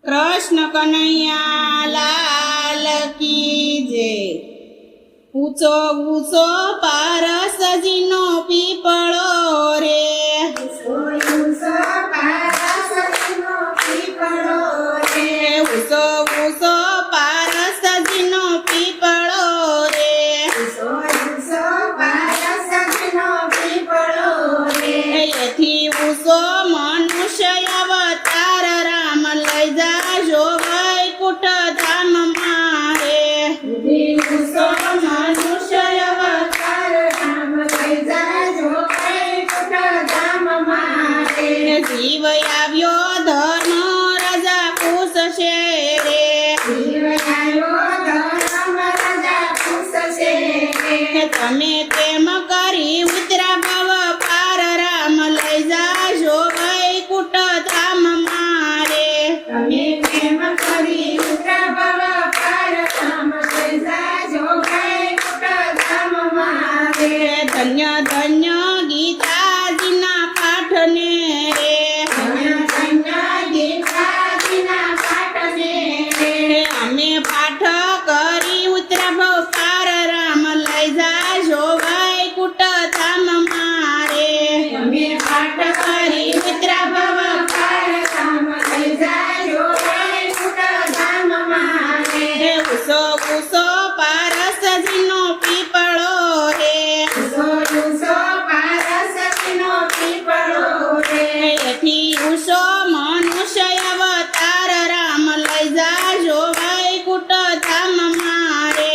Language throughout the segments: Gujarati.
कृष्ण कन्हैया लाल की जय। ऊंचो ऊंचो पारसजीनो पीपळो रे, ऊंचो ऊंचो पारसजीनो पीपळो रे, ऊंचो ऊंचो पारसजीनो पीपळो रे, ऊंचो ऊंचो पारसजीनो पीपळो रे, एथी ऊंचो मनुष्य अवतार राम लई जाजो वैकुंठ धाम मारे। ऊंचो मनुष्य अवतार राम लई जाजो वैकुंठ धाम मारे। जीव આવ્યો ધર્મ રાજા પૂછશે રે, જીવ આવ્યો ધર્મ રાજા પૂછશે રે, તમે કેમ કરી ઉતરા ભવ પાર રામ લઈ જાજો વૈકુંઠ ધામ મારે। તમે કેમ કરી ઉતરા ભવ પાર રામ લઈ જાજો વૈકુંઠ ધામ મારે। ધન્ય ધન્ય ગીતાજીના પાઠને રે, ધન્ય ધન્ય ગીતાજીના પાઠને રે, અમે પાઠ કરી ઉતરા ભવ પાર રામ લઈ જાજો વૈકુંઠ ધામ મારે। તમે પાઠ કરી ઉતરા ભવ પાર રામ લઈ જાજો વૈકુંઠ ધામ મારે। ઉસો ઉસો પારસજીનો પીપળો રે, ઊંચો ઊંચો પારસજીનો પીપળો રે, એથી ઉસો મનુષ્ય અવતાર રામ લઈ જાજો વૈકુંઠ ધામ મારે।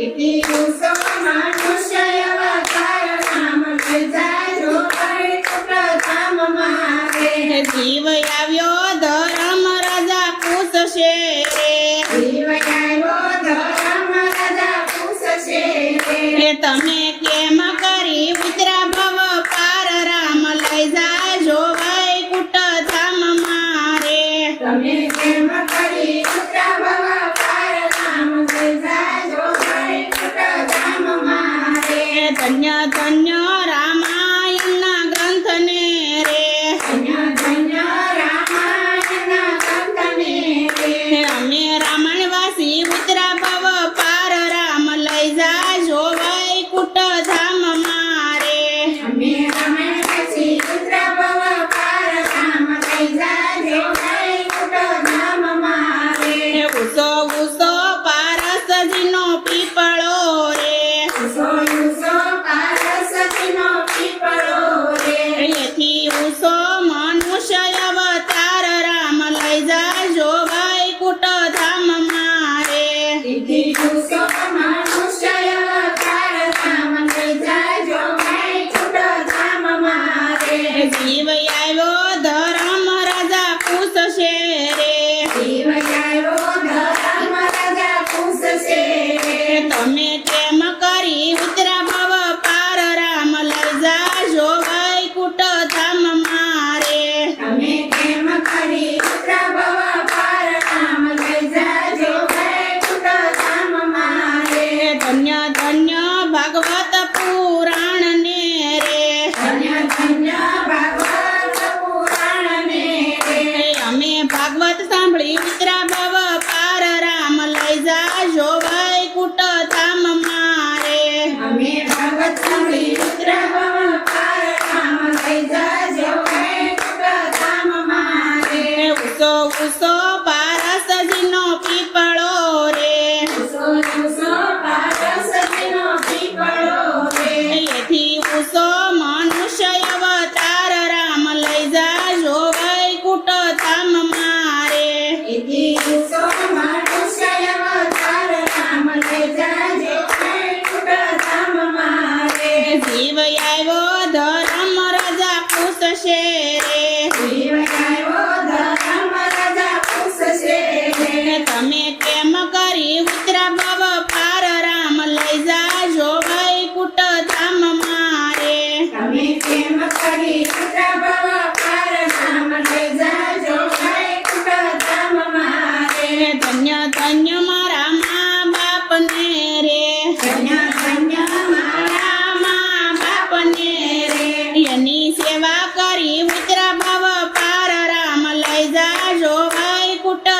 इति ऊंचो मनुष्य अवतार राम लई जाजो वैकुंठ धाम मारे। જીવ આવ્યો ધર્મ રાજા પૂછશે રે, जीव આવ્યો ધર્મ રાજા પૂછશે રે, તમે કેમ કરી ઉતરા ભવ પાર રામ લઈ જાજો વૈકુંઠ ધામ મારે। તમે કેમ કરી ઉતરા ભવ પાર રામ લઈ જાજો વૈકુંઠ ધામ મારે। ધન્ય ધન્ય રામાયણના ગ્રંથને રે, ધન્ય ધન્ય રામાયણના ગ્રંથને રે, અમે રામાયણવાસી ઉતરા ભવ પાર રામ લઈ જાજો વૈકુંઠ ધામ મારે। અમે રામાયણવાસી ઉતરા ભવ પાર રામ લઈ જાજો વૈકુંઠ ધામ મારે। ઉસો ઉસો પારસજીનો પીપળો રે, ઊંચો ઊંચો પારસજીનો પીપળો રે, એથી ઉસો મનુષ્ય અવતાર રામ લઈ જાજો વૈકુંઠ ધામ મારે। इति ऊंचो मनुष्य अवतार राम लई जाजो वैकुंठ धाम मारे। જીવ આવ્યો ધર્મ રાજા પૂછશે રે, जीव આવ્યો ધર્મ રાજા પૂછશે રે, તમે કેમ કરી ઉતરા ભવ પાર રામ લઈ જાજો વૈકુંઠ ધામ મારે। તમે કેમ કરી ઉતરા ભવ પાર રામ લઈ જાજો વૈકુંઠ ધામ મારે। ધન્ય ધન્ય ભાગવત પુરાણ ને રે, ધન્ય ધન્ય ભાગવત પુરાણ ને રે, અમે ભાગવત સાંભળી ઉતરા ભવ પાર રામ લઈ જાજો વૈકુંઠ ધામ મારે। અમે ભાગવત સાંભળી ઉતરા ભવ પાર રામ લઈ જાજો વૈકુંઠ ધામ મારે। ઉસો ઉસો પારસજીનો પીપળો રે, ઊંચો ઊંચો પારસજીનો પીપળો રે, એથી ઉસો મનુષ્ય અવતાર રામ લઈ જાજો વૈકુંઠ ધામ મારે। इति ऊंचो मनुष्य अवतार राम लई जाजो वैकुंठ धाम मारे। જીવ આવ્યો ધર્મ રાજા પૂછશે રે, जीव આવ્યો ધર્મ રાજા પૂછશે રે, તમે કેમ કરી ઉતરા ભવ પાર રામ લઈ જાજો વૈકુંઠ ધામ મારે। તમે કેમ કરી ઉતરા ભવ પાર રામ લઈ જાજો વૈકુંઠ ધામ મારે। ધન્ય ધન્ય મારા મા બાપને રે, ધન્ય ધન્ય મારા મા બાપને રે, એની સેવા કરી ઉતરા ભવ પાર રામ લઈ જાજો વૈકુંઠ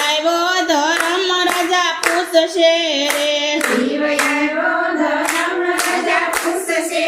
આવ્યો ધર્મ રાજા પૂછશે રે જીવ આવ્યો ધર્મ રાજા પૂછશે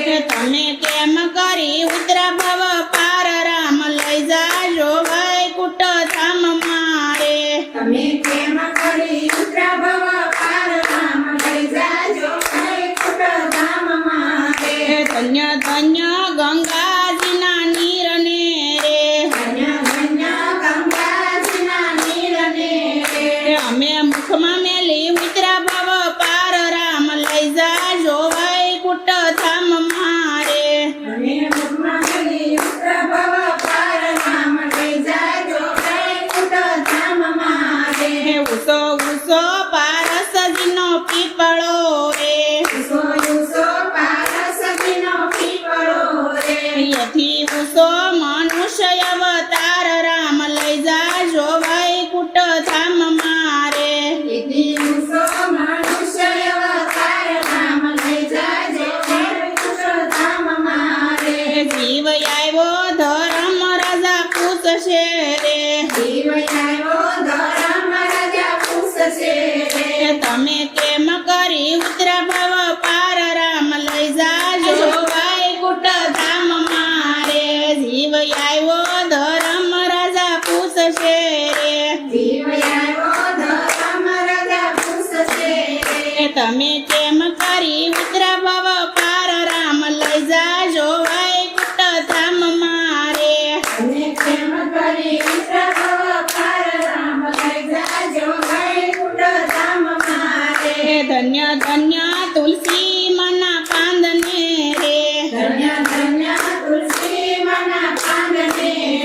રે તમે કેમ કરી ઉતરા ભવ પાર રામ લઈ જાજો વૈકુંઠ ધામ મારે તમે કેમ કરી ઉતરા ભવ પાર રામ લઈ જાજો વૈકુંઠ ધામ મારે ધન્ય ધન્ય ગંગાજીના નીરને રે ધન્ય ધન્ય ગંગાજીના નીરને રે અમે મુખમાં મેલી ઉતરા ભવ પાર રામ લઈ જાજો વૈકુંઠ ધામ મારે તમે મુખમાં મેલી ઉતરા ભવ પાર રામ લઈ જાજો વૈકુંઠ ધામ મારે ઉસો ઉસો પારસજીનો પીપળો રે ઉસો ઉસો પારસજીનો પીપળો રે એથી ઉસો મનુષ્ય અવતાર રામ લઈ જાજો વૈકુંઠ ધામ મારે ઇતિ ઉસો મનુષ્ય અવતાર રામ લઈ જાજો વૈકુંઠ ધામ મારે જીવ આવ્યો ધર્મ રાજા પૂછશે રે જીવ આવ્યો ધર્મ રાજા પૂછશે રે તમે કેમ કરી ઉતરા ભવ પાર રામ લઈ જાજો વૈકુંઠ ધામ મારે જીવ આવ્યો ધર્મ રાજા પૂછશે રે જીવ આવ્યો ધર્મ રાજા પૂછશે રે તમે કેમ કરી ઉતરા ભવ પાર રામ લઈ જાજો વૈકુંઠ ધામ મારે અને કેમ કરી ઉતરા ભવ પાર રામ લઈ જાજો વૈકુંઠ ધામ મારે ધન્ય ધન્ય તુલસી મના પાંદને રે ધન્ય ધન્ય તુલસી મના પાંદને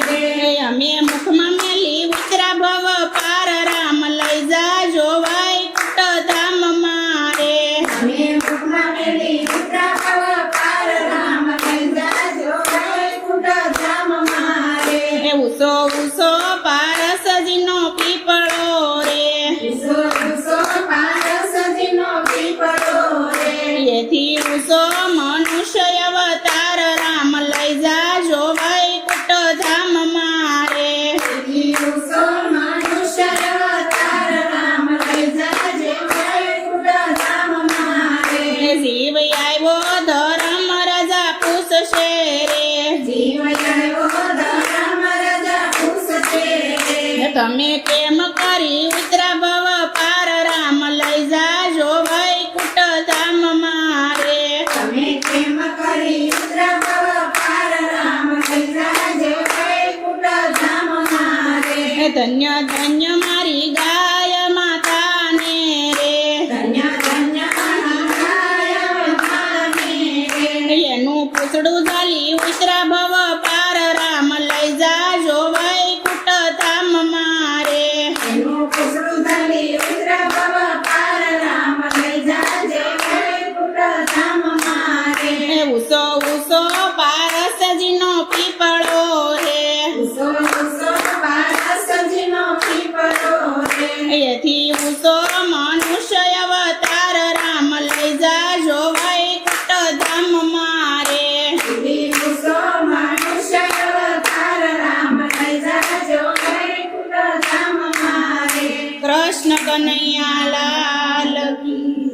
રે અમે મુખમાં મેલી ઉતરા ભવ પાર રામ લઈ જાજો વૈકુંઠ ધામ મારે અમે મુખમાં મેલી ઉતરા ભવ પાર રામ લઈ જાજો વૈકુંઠ ધામ મારે ઉસો ઉસો પારસજીનો પીપળો રે ઉસો ઉસો પારસજીનો પીપળો રે એથી ઉસો મનુષ્ય અવતાર રામ લઈ જાજો વૈકુંઠ ધામ મારે ઇતિ ઉસો મનુષ્ય અવતાર રામ લઈ જાજો વૈકુંઠ ધામ મારે જીવ આવ્યો ધર્મ રાજા પૂછશે રે જીવ આવ્યો ધર્મ રાજા પૂછશે રે તમે કેમ કરી ઉતરા ભવ પાર રામ લઈ જાજો વૈકુંઠ ધામ મારે તમે કેમ કરી ઉતરા ભવ પાર રામ લઈ જાજો વૈકુંઠ ધામ મારે ધન્ય ધન્ય મારી ગાય માતાને રે ધન્ય ધન્ય ગાય માતાને રે એનું પૂછડું ઝાલી ઉતરા ભવ પાર રામ લઈ જાજો વૈકુંઠ ધામ મારે એનું પૂછડું ધાલી ઉતરા ભવ પાર રામ લઈ જાજો વૈકુંઠ ધામ મારે ઉસો ઉસો પારસજીનો પીપળો રે ઉસો ઉસો પારસજીનો પીપળો રે એથી ઉસો મનુષ્ય અવતાર રામ લઈ જાજો વૈકુંઠ ધામ મારે ઇતિ ઉસો મનુષ્ય અવતાર રામ લઈ જાજો વૈકુંઠ ધામ મારે કૃષ્ણ કનૈયા લાલ કી